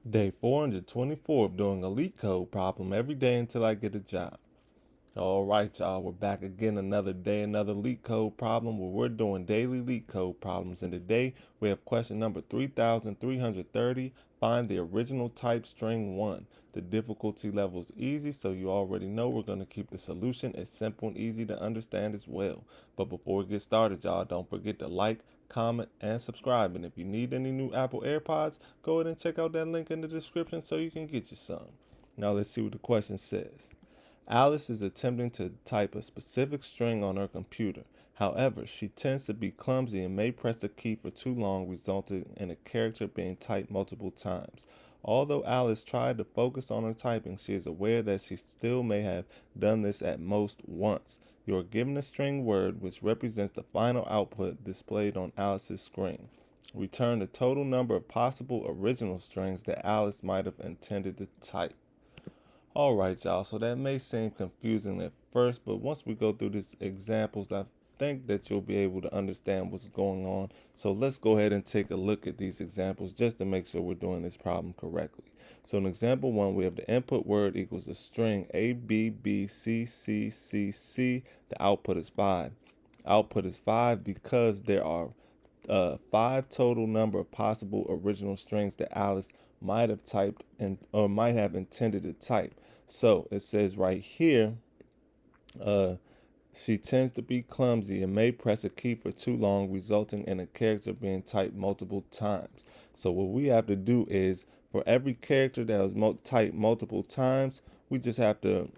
Day 424 of doing a LeetCode problem every day until I get a job. All right, y'all, we're back again another day, another LeetCode problem where we're doing daily LeetCode problems. And today we have question number 3330. Find the original type string 1. The difficulty level is easy, so you already know we're going to keep the solution as simple and easy to understand as well. But before we get started, y'all, don't forget to like, comment, and subscribe. And if you need any new Apple AirPods, go ahead and check out that link in the description so you can get you some. Now let's see what the question says. Alice is attempting to type a specific string on her computer. However, she tends to be clumsy and may press the key for too long, resulting in a character being typed multiple times. Although Alice tried to focus on her typing, she is aware that she still may have done this at most once. You are given a string word which represents the final output displayed on Alice's screen. Return the total number of possible original strings that Alice might have intended to type. All right, y'all, so that may seem confusing at first, but once we go through these examples, I think that you'll be able to understand what's going on. So let's go ahead and take a look at these examples just to make sure we're doing this problem correctly. So in example 1, we have the input word equals a string A, B, B, C, C, C, C. The output is 5. Output is 5 because there are 5 total number of possible original strings that Alice might have typed and or might have intended to type. So it says right here, she tends to be clumsy and may press a key for too long, resulting in a character being typed multiple times. So what we have to do is, for every character that was typed multiple times, we just have to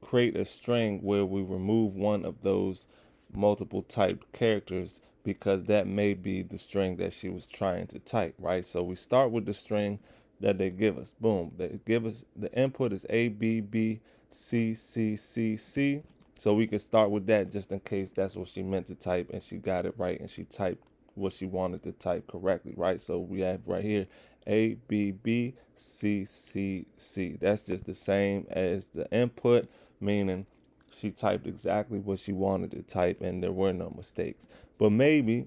create a string where we remove one of those multiple typed characters, because that may be the string that she was trying to type, right? So we start with the string that they give us. Boom. They give us the input is A, B, B, C, C, C, C. So we could start with that just in case that's what she meant to type and she got it right and she typed what she wanted to type correctly, right? So we have right here A, B, B, C, C, C. That's just the same as the input, meaning she typed exactly what she wanted to type and there were no mistakes. But maybe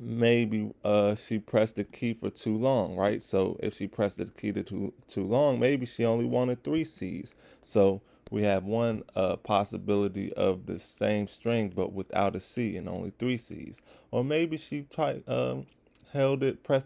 she pressed the key for too long, right? So if she pressed the key too long, maybe she only wanted 3 C's. So we have one possibility of the same string but without a C and only 3 C's. Or maybe she pressed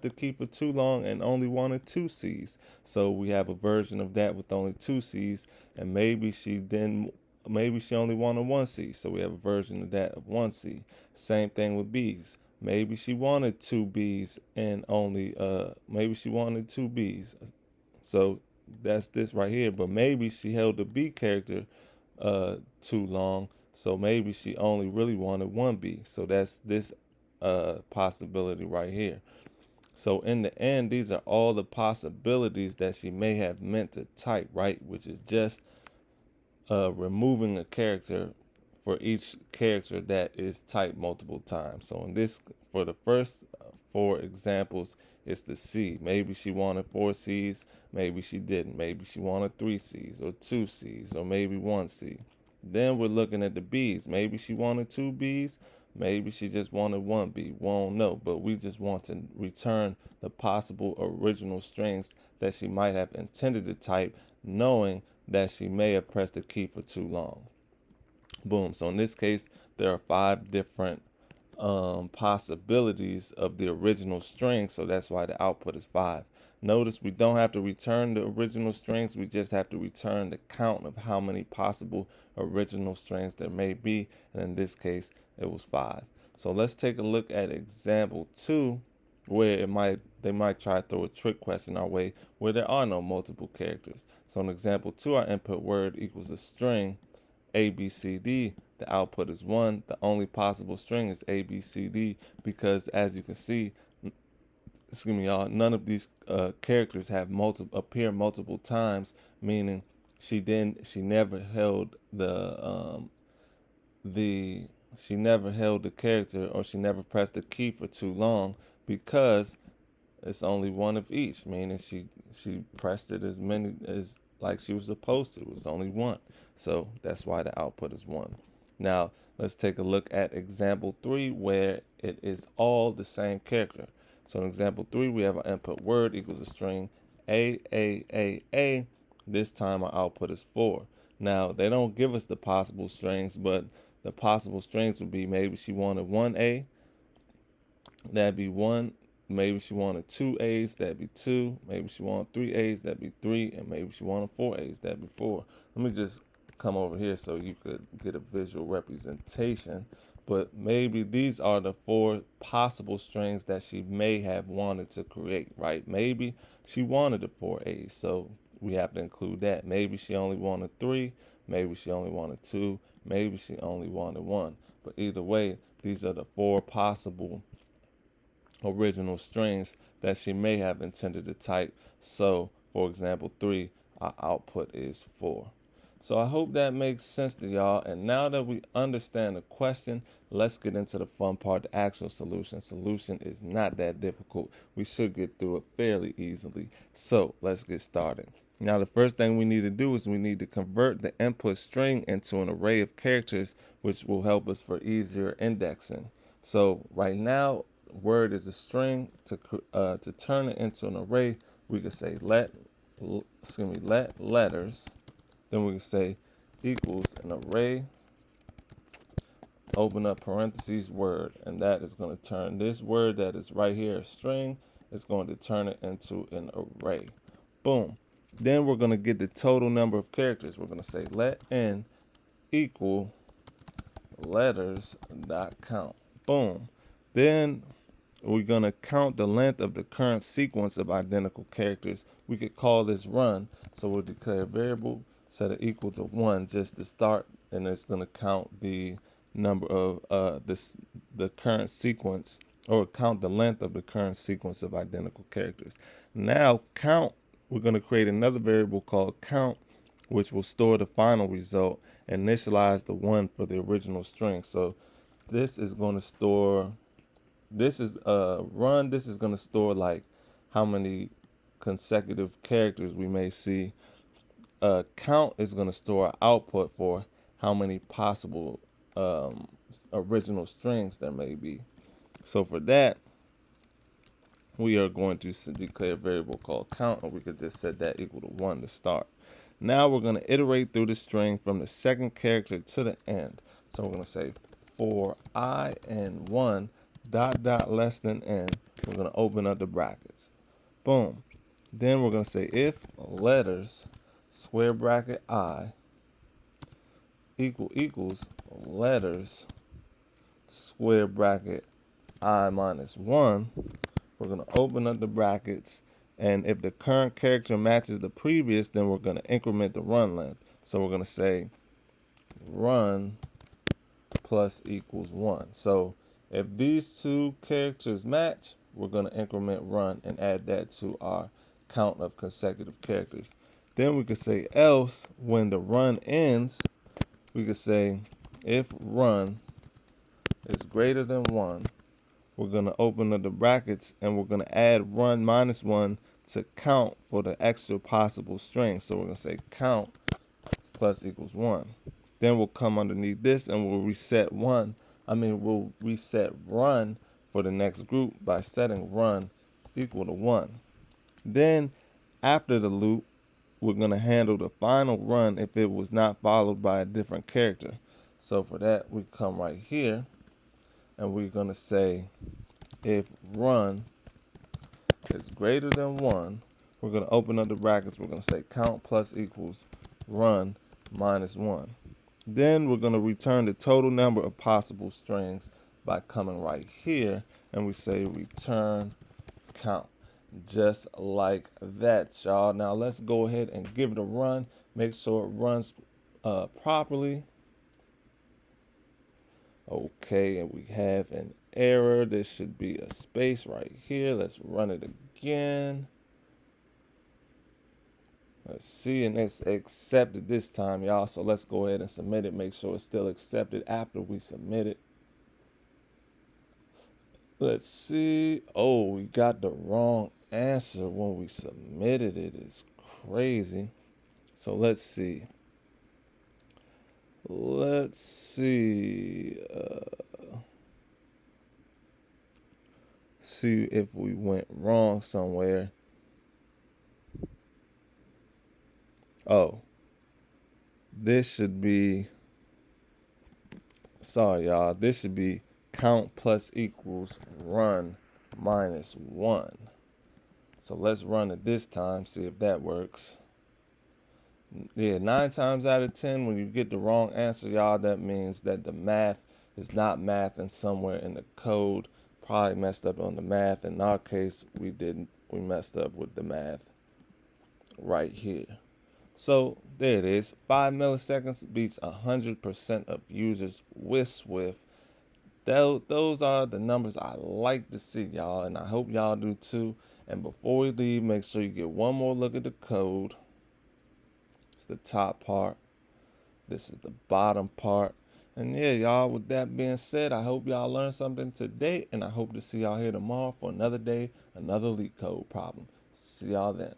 the key for too long and only wanted 2 C's. So we have a version of that with only 2 C's, and maybe she only wanted 1 C. So we have a version of that of 1 C. Same thing with B's. Maybe she wanted 2 B's and only maybe she wanted 2 B's. So that's this right here. But maybe she held the B character too long. So maybe she only really wanted 1 B. So that's this possibility right here. So in the end, these are all the possibilities that she may have meant to type, right? Which is just removing a character for each character that is typed multiple times. So in this, for the first 4 examples, it's the C. Maybe she wanted 4 C's, maybe she didn't. Maybe she wanted 3 C's or 2 C's or maybe 1 C. Then we're looking at the B's. Maybe she wanted 2 B's, maybe she just wanted 1 B. We don't know, but we just want to return the possible original strings that she might have intended to type, knowing that she may have pressed the key for too long. Boom. So in this case, there are 5 different possibilities of the original string, so that's why the output is 5. Notice we don't have to return the original strings, we just have to return the count of how many possible original strings there may be, and in this case it was 5. So let's take a look at example 2, where they might try to throw a trick question our way where there are no multiple characters. So in example 2, our input word equals a string A, B, C, D. The output is 1. The only possible string is A, B, C, D, because as you can see, excuse me, y'all, none of these characters have appear multiple times, meaning she never held the character, or she never pressed the key for too long, because it's only one of each, meaning she pressed it as many as like she was supposed to. It was only 1. So that's why the output is 1. Now let's take a look at example 3, where it is all the same character. So in example 3, we have our input word equals a string A. This time our output is 4. Now, they don't give us the possible strings, but the possible strings would be maybe she wanted 1A, that'd be 1. Maybe she wanted 2 A's, that'd be 2. Maybe she wanted 3 A's, that'd be 3. And maybe she wanted 4 A's, that'd be 4. Let me just come over here so you could get a visual representation. But maybe these are the 4 possible strings that she may have wanted to create, right? Maybe she wanted the 4 A's, so we have to include that. Maybe she only wanted 3. Maybe she only wanted 2. Maybe she only wanted 1. But either way, these are the 4 possible original strings that she may have intended to type. So, for example 3, our output is 4. So I hope that makes sense to y'all. And now that we understand the question, let's get into the fun part, the actual solution. Solution is not that difficult. We should get through it fairly easily. So let's get started. Now, the first thing we need to do is we need to convert the input string into an array of characters, which will help us for easier indexing. So right now, word is a string. To turn it into an array, we could say let letters. Then we can say equals an array, open up parentheses, word, and that is going to turn this word that is right here, a string, it's going to turn it into an array. Boom. Then we're going to get the total number of characters. We're going to say let n equal letters dot count. Boom. Then we're going to count the length of the current sequence of identical characters. We could call this run. So we'll declare a variable, set it equal to 1 just to start, and it's going to count the number of the current sequence, or count the length of the current sequence of identical characters. Now count, we're going to create another variable called count, which will store the final result, initialize the 1 for the original string. So this is going to store, this is run, this is going to store like how many consecutive characters we may see. Count is going to store output for how many possible original strings there may be. So for that, we are going to declare a variable called count, and we could just set that equal to 1 to start. Now we're going to iterate through the string from the second character to the end. So we're going to say for I and 1 ... less than n. We're going to open up the brackets. Boom. Then we're going to say if letters square bracket I equals letters square bracket I minus 1. We're going to open up the brackets, and if the current character matches the previous, then we're going to increment the run length. So we're going to say run plus equals 1. So if these two characters match, we're going to increment run and add that to our count of consecutive characters. Then we could say else, when the run ends, we could say if run is greater than 1, we're going to open up the brackets, and we're going to add run minus 1 to count for the extra possible string. So we're going to say count plus equals 1. Then we'll come underneath this, and we'll reset run for the next group by setting run equal to 1. Then after the loop, we're going to handle the final run if it was not followed by a different character. So for that, we come right here, and we're going to say if run is greater than 1, we're going to open up the brackets. We're going to say count plus equals run minus 1. Then we're going to return the total number of possible strings by coming right here, and we say return count. Just like that, y'all. Now let's go ahead and give it a run. Make sure it runs properly. Okay, and we have an error. There should be a space right here. Let's run it again. Let's see, and it's accepted this time, y'all. So let's go ahead and submit it. Make sure it's still accepted after we submit it. Let's see. Oh, we got the wrong answer when we submitted it. It's crazy. So let's see. see if we went wrong somewhere. Oh, this should be, sorry y'all, this should be count plus equals run minus 1. So let's run it this time, see if that works. Yeah, 9 times out of 10, when you get the wrong answer, y'all, that means that the math is not mathing somewhere in the code. Probably messed up on the math. In our case, we didn't. We messed up with the math right here. So there it is. 5 milliseconds beats 100% of users with Swift. Those are the numbers I like to see, y'all, and I hope y'all do too. And before we leave, make sure you get one more look at the code. It's the top part. This is the bottom part. And yeah, y'all, with that being said, I hope y'all learned something today, and I hope to see y'all here tomorrow for another day, another LeetCode problem. See y'all then.